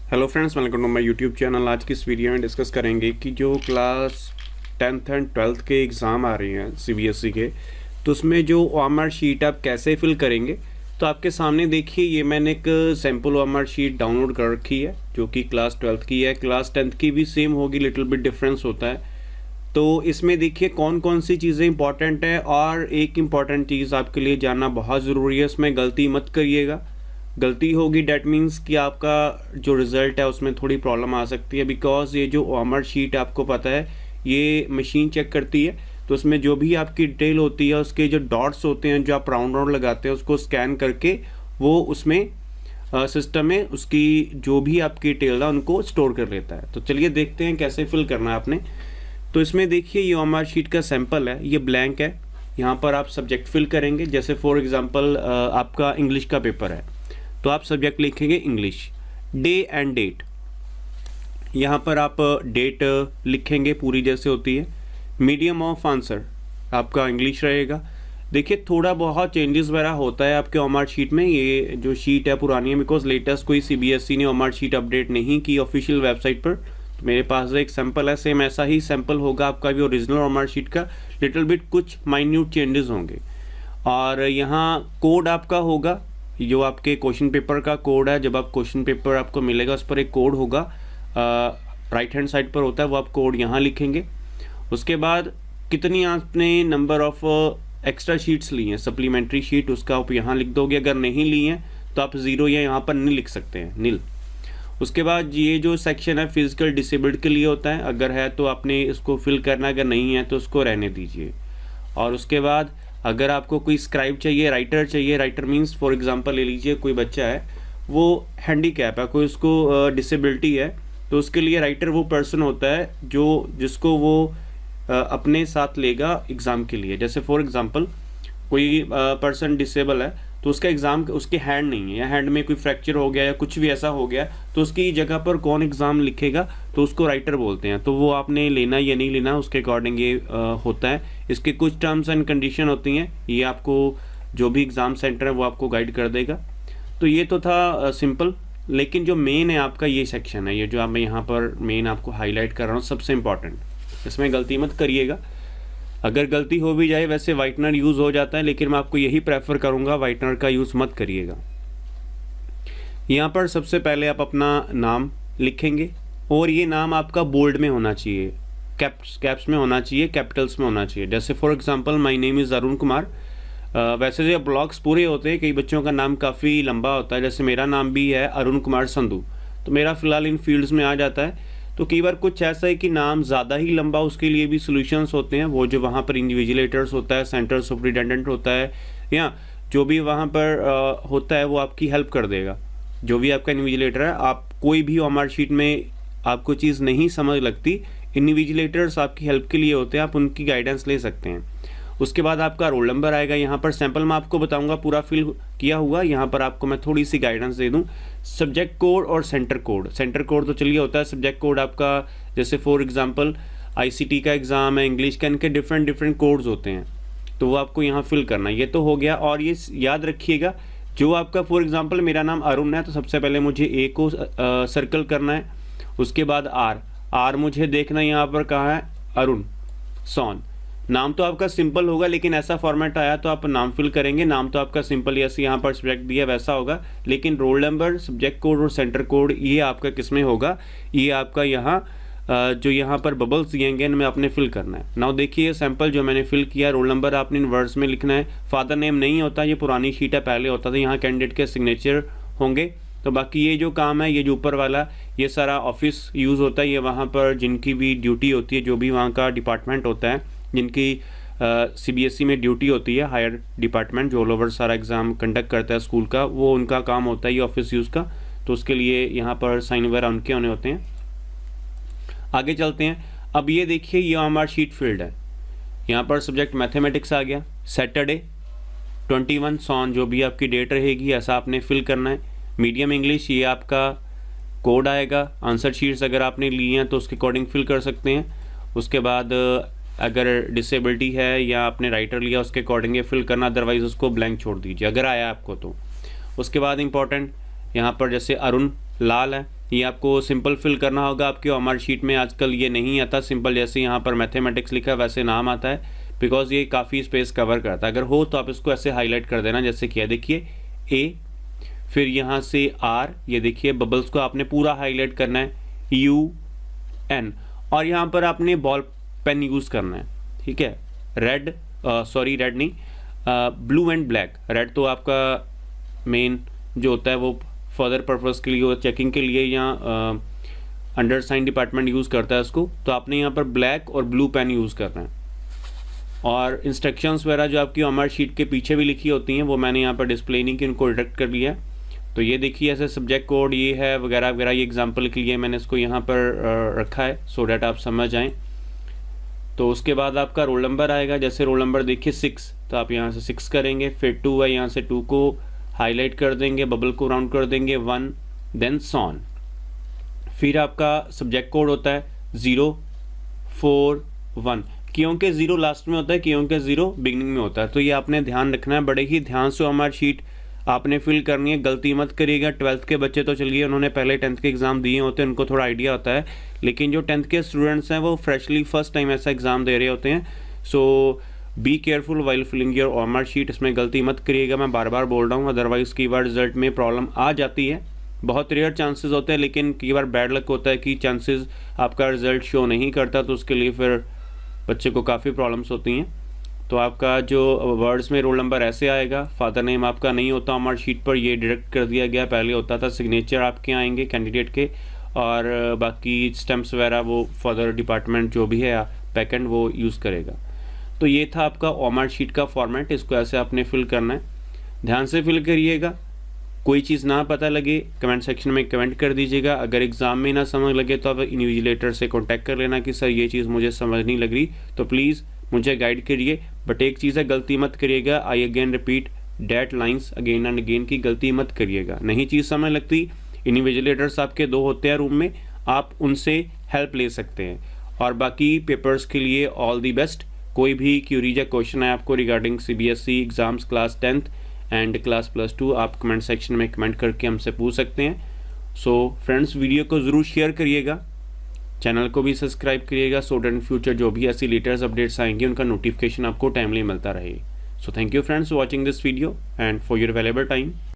Hello friends, welcome to my YouTube channel. आज की इस वीडियो में डिस्कस करेंगे कि जो क्लास 10th एंड 12th के एग्ज़ाम आ रही हैं सीबीएसई के, तो उसमें जो ओएमआर शीट आप कैसे फिल करेंगे। तो आपके सामने देखिए, ये मैंने एक सैम्पल ओएमआर शीट डाउनलोड कर रखी है जो कि क्लास 12th की है। क्लास 10th की भी सेम होगी, लिटिल बिट डिफरेंस होता है। तो इसमें देखिए कौन कौन सी चीज़ें इंपॉर्टेंट है, और एक इम्पॉर्टेंट चीज़ आपके लिए जानना बहुत ज़रूरी है, इसमें गलती मत करिएगा। गलती होगी डैट मीन्स कि आपका जो रिज़ल्ट है उसमें थोड़ी प्रॉब्लम आ सकती है, बिकॉज ये जो ओएमआर शीट आपको पता है ये मशीन चेक करती है। तो उसमें जो भी आपकी डिटेल होती है, उसके जो डॉट्स होते हैं जो आप राउंड राउंड लगाते हैं, उसको स्कैन करके वो उसमें सिस्टम में उसकी जो भी आपकी डिटेल है उनको स्टोर कर लेता है। तो चलिए देखते हैं कैसे फिल करना है आपने। तो इसमें देखिए ये ओएमआर शीट का सैंपल है, ये ब्लैंक है। यहाँ पर आप सब्जेक्ट फिल करेंगे। जैसे फॉर एग्जांपल आपका इंग्लिश का पेपर है, तो आप सब्जेक्ट लिखेंगे इंग्लिश, डे एंड डेट। यहाँ पर आप डेट लिखेंगे पूरी जैसे होती है। मीडियम ऑफ आंसर आपका इंग्लिश रहेगा। देखिए थोड़ा बहुत चेंजेस वगैरह होता है आपके ओएमआर शीट में। ये जो शीट है पुरानी है, बिकॉज लेटेस्ट कोई सीबीएसई ने ओएमआर शीट अपडेट नहीं की ऑफिशियल वेबसाइट पर। तो मेरे पास एक सैंपल है, सेम ऐसा ही सैंपल होगा आपका भी ओरिजिनल ओएमआर शीट का। लिटिल बिट कुछ माइन्यूट चेंजेस होंगे। और यहाँ कोड आपका होगा, जो आपके क्वेश्चन पेपर का कोड है। जब आप क्वेश्चन पेपर आपको मिलेगा उस पर एक कोड होगा, राइट हैंड साइड पर होता है, वो आप कोड यहाँ लिखेंगे। उसके बाद कितनी आपने नंबर ऑफ एक्स्ट्रा शीट्स ली हैं, सप्लीमेंट्री शीट, उसका आप यहाँ लिख दोगे। अगर नहीं ली हैं तो आप ज़ीरो या यहाँ पर नील लिख सकते हैं, नील। उसके बाद ये जो सेक्शन है फिजिकल डिसेबल्ड के लिए होता है, अगर है तो आपने इसको फिल करना, अगर नहीं है तो उसको रहने दीजिए। और उसके बाद अगर आपको कोई स्क्राइब चाहिए, राइटर चाहिए, राइटर मीन्स फॉर एग्जांपल ले लीजिए कोई बच्चा है वो हैंडीकैप है, कोई उसको डिसेबिलिटी है, तो उसके लिए राइटर वो पर्सन होता है जो जिसको वो अपने साथ लेगा एग्ज़ाम के लिए। जैसे फॉर एग्जांपल कोई पर्सन डिसेबल है, तो उसका एग्ज़ाम उसके हैंड नहीं है, या हैंड में कोई फ्रैक्चर हो गया या कुछ भी ऐसा हो गया, तो उसकी जगह पर कौन एग्ज़ाम लिखेगा, तो उसको राइटर बोलते हैं। तो वो आपने लेना या नहीं लेना उसके अकॉर्डिंग ये होता है। इसके कुछ टर्म्स एंड कंडीशन होती हैं, ये आपको जो भी एग्ज़ाम सेंटर है वो आपको गाइड कर देगा। तो ये तो था सिंपल, लेकिन जो मेन है आपका ये सेक्शन है, ये जो मैं यहाँ पर मेन आपको हाईलाइट कर रहा हूँ, सबसे इम्पॉर्टेंट। इसमें गलती मत करिएगा। अगर गलती हो भी जाए, वैसे वाइटनर यूज़ हो जाता है, लेकिन मैं आपको यही प्रेफर करूँगा वाइटनर का यूज़ मत करिएगा। यहाँ पर सबसे पहले आप अपना नाम लिखेंगे, और ये नाम आपका बोल्ड में होना चाहिए, कैप्स में होना चाहिए, कैपिटल्स में होना चाहिए। जैसे for example my name is Arun Kumar. वैसे जो ब्लॉक्स पूरे होते हैं, कई बच्चों का नाम काफ़ी लंबा होता है, जैसे मेरा नाम भी है अरुण कुमार संधू, तो मेरा फ़िलहाल इन फील्ड्स में आ जाता है। तो कई बार कुछ ऐसा है कि नाम ज़्यादा ही लंबा, उसके लिए भी सॉल्यूशंस होते हैं। वो जो वहाँ पर इंडिविजुलेटर्स होता है, सेंटर सुपरिटेंडेंट होता है, या जो भी वहाँ पर होता है वो आपकी हेल्प कर देगा। जो भी आपका इंडिविजुलेटर है, आप कोई भी ओएमआर शीट में आपको चीज़ नहीं समझ लगती, इंडिविजुलेटर्स आपकी हेल्प के लिए होते हैं, आप उनकी गाइडेंस ले सकते हैं। उसके बाद आपका रोल नंबर आएगा। यहाँ पर सैंपल मैं आपको बताऊंगा पूरा फिल किया हुआ, यहाँ पर आपको मैं थोड़ी सी गाइडेंस दे दूँ। सब्जेक्ट कोड और सेंटर कोड। सेंटर कोड तो चलिए होता है, सब्जेक्ट कोड आपका जैसे फॉर एग्जांपल आईसीटी का एग्ज़ाम है, इंग्लिश का, इनके डिफरेंट कोड्स होते हैं, तो वो आपको यहाँ फिल करना। ये तो हो गया। और ये याद रखिएगा, जो आपका फॉर एग्जाम्पल मेरा नाम अरुण है, तो सबसे पहले मुझे ए को सर्कल करना है। उसके बाद आर मुझे देखना है यहाँ पर कहाँ है, अरुण सोन। नाम तो आपका सिंपल होगा, लेकिन ऐसा फॉर्मेट आया तो आप नाम फिल करेंगे। नाम तो आपका सिंपल, जैसे यहाँ पर सब्जेक्ट दिया वैसा होगा, लेकिन रोल नंबर, सब्जेक्ट कोड और सेंटर कोड ये आपका किस में होगा, ये आपका यहाँ जो यहाँ पर बबल्स दिएंगे इनमें आपने फिल करना है। नाउ देखिए सैंपल जो मैंने फिल किया, रोल नंबर आपने इन वर्ड्स में लिखना है। फादर नेम नहीं होता, ये पुरानी शीट है, पहले होता था। यहाँ कैंडिडेट के सिग्नेचर होंगे। तो बाकी ये जो काम है, ये जो ऊपर वाला, ये सारा ऑफिस यूज़ होता है। ये वहाँ पर जिनकी भी ड्यूटी होती है, जो भी वहाँ का डिपार्टमेंट होता है, जिनकी सीबीएसई में ड्यूटी होती है, हायर डिपार्टमेंट जो ऑल ओवर सारा एग्ज़ाम कंडक्ट करता है स्कूल का, वो उनका काम होता है ये ऑफिस यूज़ का। तो उसके लिए यहाँ पर साइन वगैरह उनके होने होते हैं। आगे चलते हैं। अब ये देखिए, ये ओएमआर शीट फील्ड है। यहाँ पर सब्जेक्ट मैथमेटिक्स आ गया, सैटरडे 21 सॉन जो भी आपकी डेट रहेगी ऐसा आपने फिल करना है। मीडियम इंग्लिश, ये आपका कोड आएगा। आंसर शीट्स अगर आपने ली हैं तो उसके अकॉर्डिंग फिल कर सकते हैं। उसके बाद अगर डिसेबिलिटी है या आपने राइटर लिया उसके अकॉर्डिंग ये फिल करना, अदरवाइज़ उसको ब्लैंक छोड़ दीजिए अगर आया आपको तो। उसके बाद इंपॉर्टेंट यहाँ पर जैसे अरुण लाल है, ये आपको सिंपल फिल करना होगा। आपके OMR शीट में आजकल ये नहीं आता सिंपल, जैसे यहाँ पर मैथमेटिक्स लिखा है वैसे नाम आता है, बिकॉज ये काफ़ी स्पेस कवर करता है। अगर हो तो आप इसको ऐसे हाईलाइट कर देना, जैसे किया देखिए A, फिर यहाँ से R, ये देखिए बबल्स को आपने पूरा हाईलाइट करना है, UN, और यहाँ पर आपने बॉल पेन यूज़ करना है, ठीक है। रेड रेड नहीं, ब्लू एंड ब्लैक। रेड तो आपका मेन जो होता है वो फर्दर पर्पस के लिए, चेकिंग के लिए, या अंडरसाइन डिपार्टमेंट यूज़ करता है उसको, तो आपने यहाँ पर ब्लैक और ब्लू पेन यूज़ करना है। और इंस्ट्रक्शंस वगैरह जो आपकी OMR शीट के पीछे भी लिखी होती हैं वो मैंने यहाँ पर डिस्प्ले नहीं की, उनको डिटेक्ट कर लिया है। तो ये देखिए ऐसे सब्जेक्ट कोड ये है वगैरह वगैरह, ये एग्जांपल के लिए मैंने इसको यहाँ पर रखा है सो डैट आप समझ आएँ। तो उसके बाद आपका रोल नंबर आएगा, जैसे रोल नंबर देखिए 6, तो आप यहाँ से 6 करेंगे, फिर 2 है, यहाँ से 2 को हाईलाइट कर देंगे, बबल को राउंड कर देंगे 1, देन सॉन। फिर आपका सब्जेक्ट कोड होता है 041, क्योंकि 0 लास्ट में होता है, क्योंकि 0 बिगिनिंग में होता है। तो ये आपने ध्यान रखना है, बड़े ही ध्यान से OMR शीट आपने फिल करनी है, गलती मत करिएगा। 12th के बच्चे तो चलिए उन्होंने पहले 10th के एग्ज़ाम दिए होते हैं, उनको थोड़ा आइडिया होता है, लेकिन जो 10th के स्टूडेंट्स हैं वो फ्रेशली फर्स्ट टाइम ऐसा एग्ज़ाम दे रहे होते हैं। So be careful while filling your OMR sheet, इसमें गलती मत करिएगा, मैं बार बार बोल रहा हूँ, अदरवाइज़ कई बार रिजल्ट में प्रॉब्लम आ जाती है। बहुत रेयर चांसेस होते हैं, लेकिन कई बार बैड लक होता है कि चांसेस आपका रिजल्ट शो नहीं करता, तो उसके लिए फिर बच्चे को काफ़ी प्रॉब्लम्स होती हैं। तो आपका जो वर्ड्स में रोल नंबर ऐसे आएगा, फादर नेम आपका नहीं होता OMR शीट पर, ये डायरेक्ट कर दिया गया, पहले होता था, सिग्नेचर आपके आएंगे कैंडिडेट के, और बाकी स्टैम्प्स वगैरह वो फर्दर डिपार्टमेंट जो भी है बैकएंड वो यूज़ करेगा। तो ये था आपका OMR शीट का फॉर्मेट, इसको ऐसे आपने फिल करना है, ध्यान से फिल करिएगा। कोई चीज़ ना पता लगे कमेंट सेक्शन में कमेंट कर दीजिएगा। अगर एग्ज़ाम में ना समझ लगे तो आप इन्विजिलेटर से कांटेक्ट कर लेना कि सर ये चीज़ मुझे समझ नहीं लग रही, तो प्लीज़ मुझे गाइड करिए। बट एक चीज़ है, गलती मत करिएगा, I again repeat that lines again and again की गलती मत करिएगा। नहीं चीज़ समझ लगती, इन्विजिलेटर्स आपके 2 होते हैं रूम में, आप उनसे हेल्प ले सकते हैं। और बाकी पेपर्स के लिए ऑल दी बेस्ट। कोई भी क्यूरीज या क्वेश्चन है आपको regarding CBSE exams class 10th and class +2, आप कमेंट सेक्शन में कमेंट करके हमसे पूछ सकते हैं। सो फ्रेंड्स, वीडियो को ज़रूर शेयर करिएगा, चैनल को भी सब्सक्राइब करिएगा, सो दैट इन फ्यूचर जो भी ऐसी लेटेस्ट अपडेट्स आएंगी उनका नोटिफिकेशन आपको टाइमली मिलता रहे। So thank you friends for watching this video and for your valuable time.